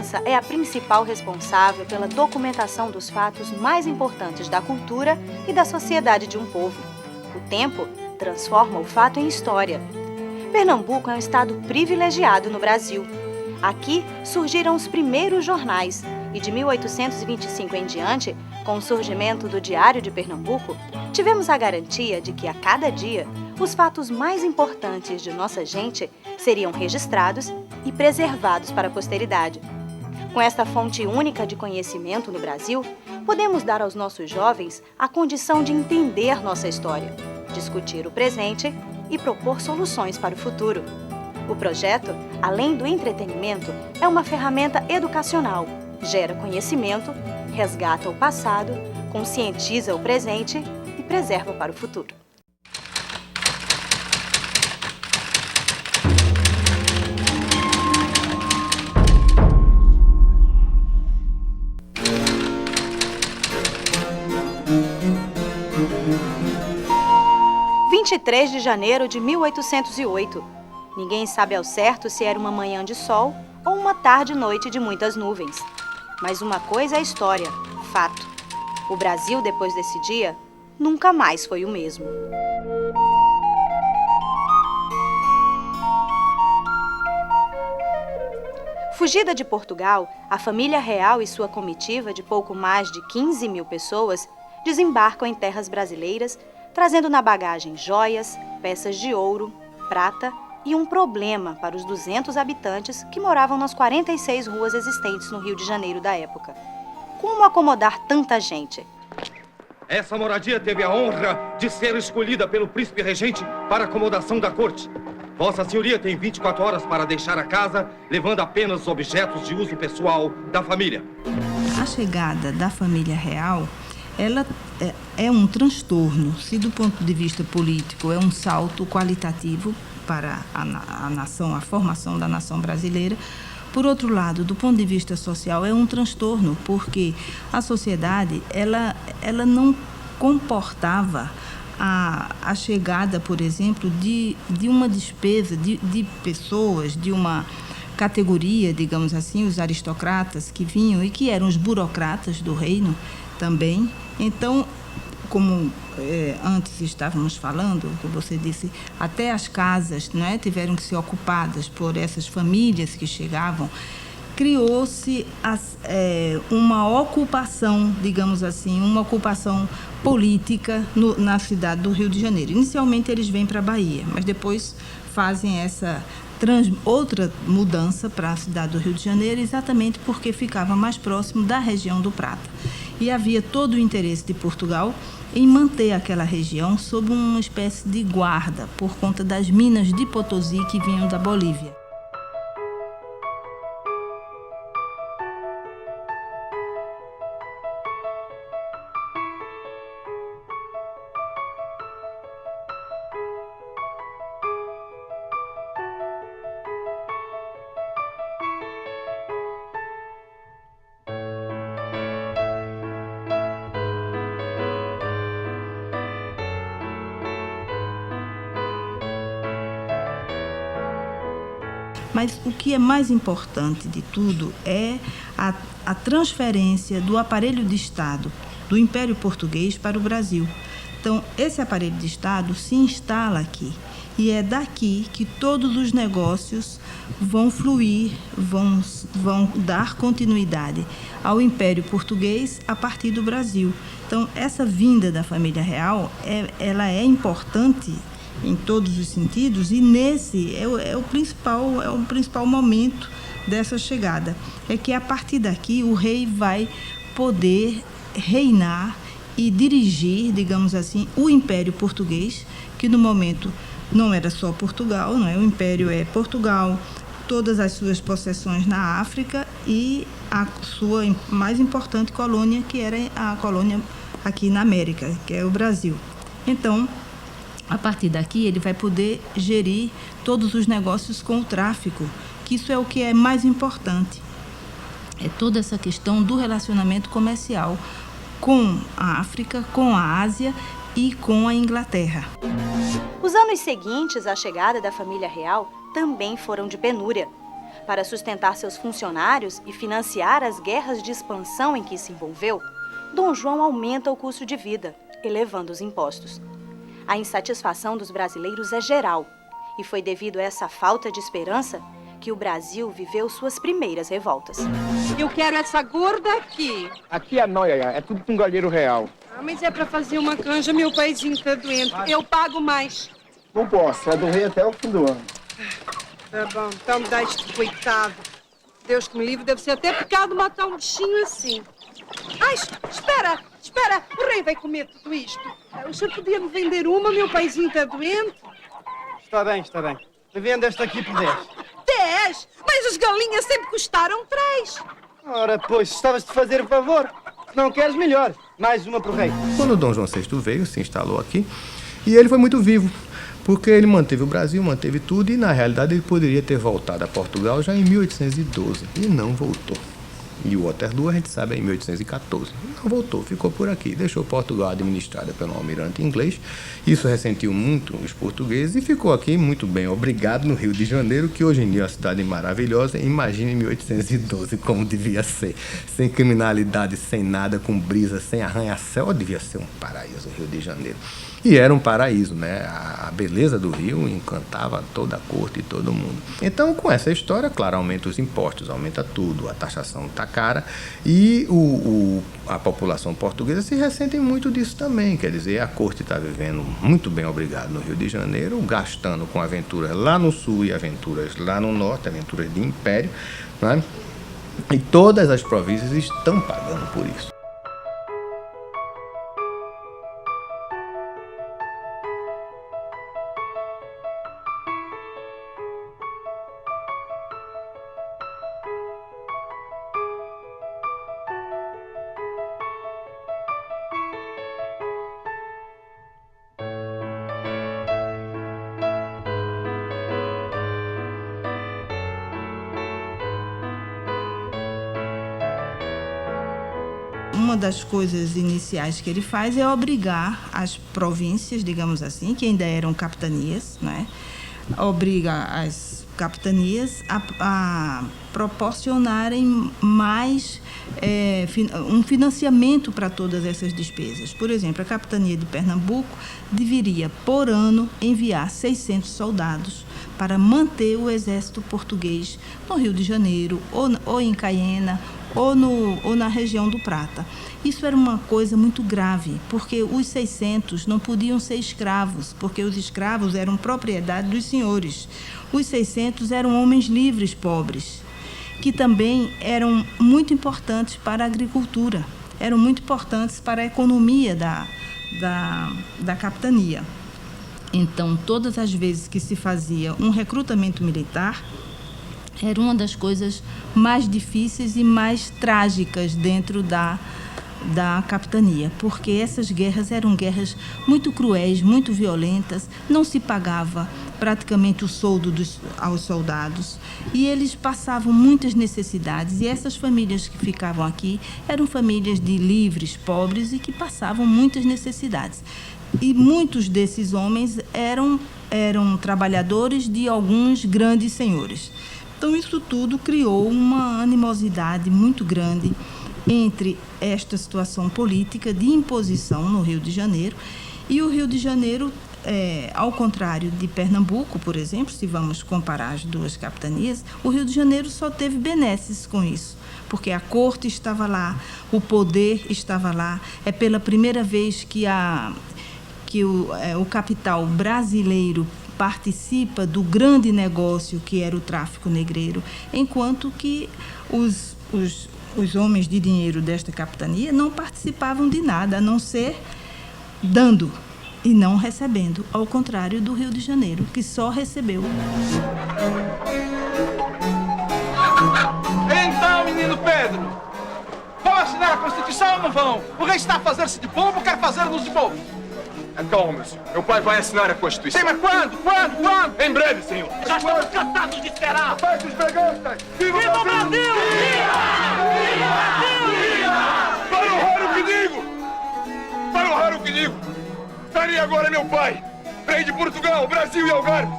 imprensa é a principal responsável pela documentação dos fatos mais importantes da cultura e da sociedade de um povo. O tempo transforma o fato em história. Pernambuco é um estado privilegiado no Brasil. Aqui surgiram os primeiros jornais e de 1825 em diante, com o surgimento do Diário de Pernambuco, tivemos a garantia de que a cada dia os fatos mais importantes de nossa gente seriam registrados e preservados para a posteridade. Com esta fonte única de conhecimento no Brasil, podemos dar aos nossos jovens a condição de entender nossa história, discutir o presente e propor soluções para o futuro. O projeto, além do entretenimento, é uma ferramenta educacional, gera conhecimento, resgata o passado, conscientiza o presente e preserva para o futuro. (23 de janeiro de 1808). Ninguém sabe ao certo se era uma manhã de sol ou uma tarde e noite de muitas nuvens. Mas uma coisa é história, fato. O Brasil, depois desse dia, nunca mais foi o mesmo. Fugida de Portugal, a família real e sua comitiva de pouco mais de 15 mil pessoas desembarcam em terras brasileiras, trazendo na bagagem joias, peças de ouro, prata e um problema para os 200 habitantes que moravam nas 46 ruas existentes no Rio de Janeiro da época. Como acomodar tanta gente? Essa moradia teve a honra de ser escolhida pelo príncipe regente para acomodação da corte. Vossa Senhoria tem 24 horas para deixar a casa, levando apenas os objetos de uso pessoal da família. A chegada da família real, ela é um transtorno. Se do ponto de vista político é um salto qualitativo para a nação, a formação da nação brasileira, por outro lado, do ponto de vista social, é um transtorno, porque a sociedade ela não comportava a chegada, por exemplo, de uma despesa de pessoas, de uma categoria, digamos assim, os aristocratas que vinham e que eram os burocratas do reino também. Então, como antes estávamos falando, que você disse, até as casas, né, tiveram que ser ocupadas por essas famílias que chegavam, criou-se uma ocupação, digamos assim, uma ocupação política na cidade do Rio de Janeiro. Inicialmente eles vêm para a Bahia, mas depois fazem essa outra mudança para a cidade do Rio de Janeiro, exatamente porque ficava mais próximo da região do Prata. E havia todo o interesse de Portugal em manter aquela região sob uma espécie de guarda, por conta das minas de Potosí que vinham da Bolívia. Mas o que é mais importante de tudo é a transferência do aparelho de Estado do Império Português para o Brasil. Então, esse aparelho de Estado se instala aqui e é daqui que todos os negócios vão fluir, vão dar continuidade ao Império Português a partir do Brasil. Então, essa vinda da família real, ela é importante em todos os sentidos, e nesse é o principal momento dessa chegada. É que a partir daqui o rei vai poder reinar e dirigir, digamos assim, o Império Português, que no momento não era só Portugal, não é? O Império é Portugal, todas as suas possessões na África e a sua mais importante colônia, que era a colônia aqui na América, que é o Brasil. Então, a partir daqui, ele vai poder gerir todos os negócios com o tráfico, que isso é o que é mais importante. É toda essa questão do relacionamento comercial com a África, com a Ásia e com a Inglaterra. Os anos seguintes à chegada da família real também foram de penúria. Para sustentar seus funcionários e financiar as guerras de expansão em que se envolveu, Dom João aumenta o custo de vida, elevando os impostos. A insatisfação dos brasileiros é geral, e foi devido a essa falta de esperança que o Brasil viveu suas primeiras revoltas. Eu quero essa gorda aqui. Aqui é nóia, é tudo com galheiro real. Ah, mas é pra fazer uma canja, meu paizinho tá doente. Eu pago mais. Não posso, é do rei até o fim do ano. Tá bom, então me dá este coitado. Deus que me livre, deve ser até pecado matar um bichinho assim. Ai, espera, o rei vai comer tudo isto. O senhor podia me vender uma, meu paizinho está doente? Está bem. Vendo esta aqui por 10. 10? Mas as galinhas sempre custaram 3. Ora, pois, estavas de fazer favor. Se não queres, melhor. Mais uma pro rei. Quando Dom João VI veio, se instalou aqui, e ele foi muito vivo, porque ele manteve o Brasil, manteve tudo, e na realidade ele poderia ter voltado a Portugal já em 1812, e não voltou. E o Waterloo, a gente sabe, é em 1814. Não voltou, ficou por aqui. Deixou Portugal administrada pelo almirante inglês. Isso ressentiu muito os portugueses e ficou aqui muito bem. Obrigado no Rio de Janeiro, que hoje em dia é uma cidade maravilhosa. Imagine em 1812 como devia ser. Sem criminalidade, sem nada, com brisa, sem arranha-céu. Devia ser um paraíso o Rio de Janeiro. E era um paraíso, né? A beleza do Rio encantava toda a corte e todo mundo. Então, com essa história, claro, aumenta os impostos, aumenta tudo, a taxação está cara e a população portuguesa se ressente muito disso também. Quer dizer, a corte está vivendo muito bem, obrigado, no Rio de Janeiro, gastando com aventuras lá no sul e aventuras lá no norte, aventuras de império, né? E todas as províncias estão pagando por isso. Uma das coisas iniciais que ele faz é obrigar as províncias, digamos assim, que ainda eram capitanias, né? Obriga as capitanias a proporcionarem mais um financiamento para todas essas despesas. Por exemplo, a capitania de Pernambuco deveria, por ano, enviar 600 soldados para manter o exército português no Rio de Janeiro, ou em Caiena, ou na região do Prata. Isso era uma coisa muito grave, porque os 600 não podiam ser escravos, porque os escravos eram propriedade dos senhores. Os 600 eram homens livres, pobres, que também eram muito importantes para a agricultura, eram muito importantes para a economia da capitania. Então, todas as vezes que se fazia um recrutamento militar, era uma das coisas mais difíceis e mais trágicas dentro da capitania, porque essas guerras eram guerras muito cruéis, muito violentas, não se pagava praticamente o soldo aos soldados e eles passavam muitas necessidades, e essas famílias que ficavam aqui eram famílias de livres, pobres, e que passavam muitas necessidades. E muitos desses homens eram trabalhadores de alguns grandes senhores. Então, isso tudo criou uma animosidade muito grande entre esta situação política de imposição no Rio de Janeiro. E o Rio de Janeiro, ao contrário de Pernambuco, por exemplo, se vamos comparar as duas capitanias, o Rio de Janeiro só teve benesses com isso, porque a corte estava lá, o poder estava lá. É pela primeira vez que o capital brasileiro participa do grande negócio que era o tráfico negreiro, enquanto que os homens de dinheiro desta capitania não participavam de nada, a não ser dando e não recebendo, ao contrário do Rio de Janeiro, que só recebeu. Então, menino Pedro, vão assinar a Constituição ou não vão? O rei está a fazer-se de bobo, quer fazer-nos de bobo. Calma, senhor. Meu pai vai assinar a Constituição. Sim, mas quando? Quando? Em breve, senhor. Já estamos cansados de esperar. Pai dos breganças! Viva o Viva o Brasil! Brasil! Viva o Brasil! Para honrar o que digo! Para honrar o que digo! Darei agora meu pai, rei de Portugal, Brasil e Algarve,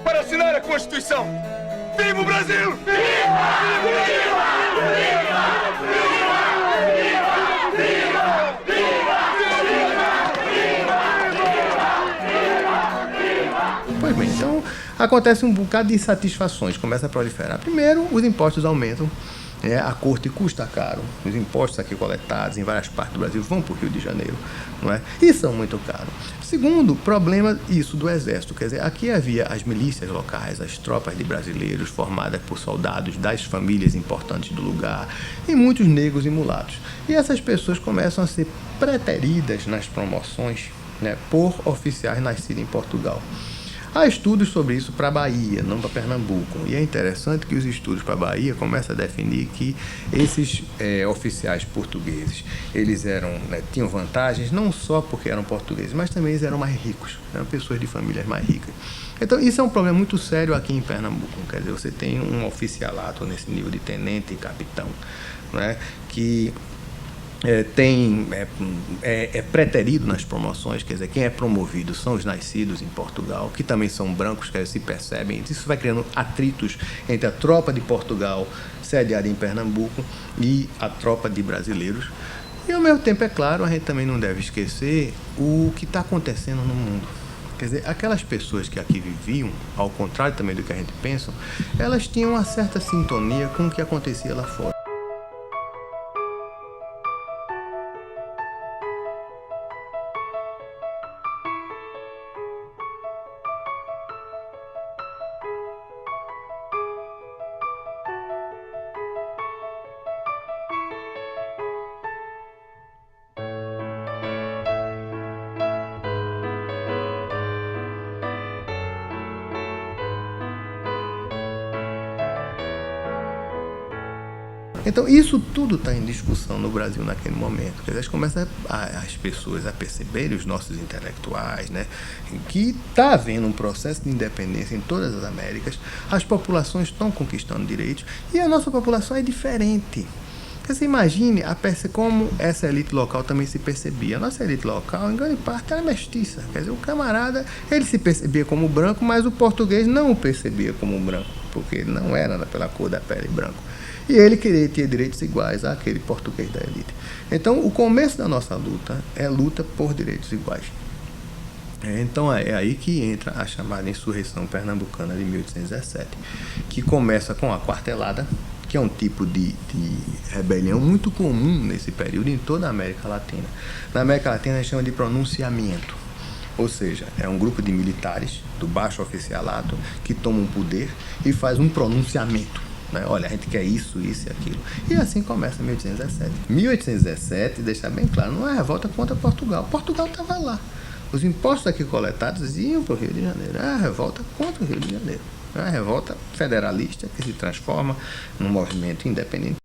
para assinar a Constituição. Viva o Brasil! Pois bem, então acontece um bocado de insatisfações, começa a proliferar. Primeiro, os impostos aumentam, a corte custa caro, os impostos aqui coletados em várias partes do Brasil vão para o Rio de Janeiro, não é? E são muito caros. Segundo, problema isso do exército, quer dizer, aqui havia as milícias locais, as tropas de brasileiros formadas por soldados das famílias importantes do lugar e muitos negros e mulatos. E essas pessoas começam a ser preteridas nas promoções, né, por oficiais nascidos em Portugal. Há estudos sobre isso para a Bahia, não para Pernambuco. E é interessante que os estudos para a Bahia começam a definir que esses oficiais portugueses, eles tinham vantagens não só porque eram portugueses, mas também eles eram mais ricos, eram pessoas de famílias mais ricas. Então isso é um problema muito sério aqui em Pernambuco. Quer dizer, você tem um oficialato nesse nível de tenente e capitão, né, que é preterido nas promoções, quer dizer, quem é promovido são os nascidos em Portugal, que também são brancos, que se percebem. Isso vai criando atritos entre a tropa de Portugal, sediada em Pernambuco, e a tropa de brasileiros. E, ao mesmo tempo, é claro, a gente também não deve esquecer o que está acontecendo no mundo. Quer dizer, aquelas pessoas que aqui viviam, ao contrário também do que a gente pensa, elas tinham uma certa sintonia com o que acontecia lá fora. Então, isso tudo está em discussão no Brasil naquele momento. Quer dizer, começam as pessoas a perceberem, os nossos intelectuais, né, que está havendo um processo de independência em todas as Américas, as populações estão conquistando direitos e a nossa população é diferente. Você imagine como essa elite local também se percebia. A nossa elite local, em grande parte, era mestiça. Quer dizer, o camarada, ele se percebia como branco, mas o português não o percebia como branco, porque ele não era pela cor da pele branco. E ele queria ter direitos iguais àquele português da elite. Então, o começo da nossa luta é luta por direitos iguais. Então, é aí que entra a chamada Insurreição Pernambucana de 1817, que começa com a quartelada, que é um tipo de rebelião muito comum nesse período em toda a América Latina. Na América Latina, a gente chama de pronunciamento. Ou seja, é um grupo de militares do baixo oficialato que tomam poder e faz um pronunciamento. Olha, a gente quer isso, isso e aquilo. E assim começa 1817. 1817, deixar bem claro, não é revolta contra Portugal. Portugal estava lá. Os impostos aqui coletados iam para o Rio de Janeiro. É a revolta contra o Rio de Janeiro. É a revolta federalista que se transforma num movimento independentista.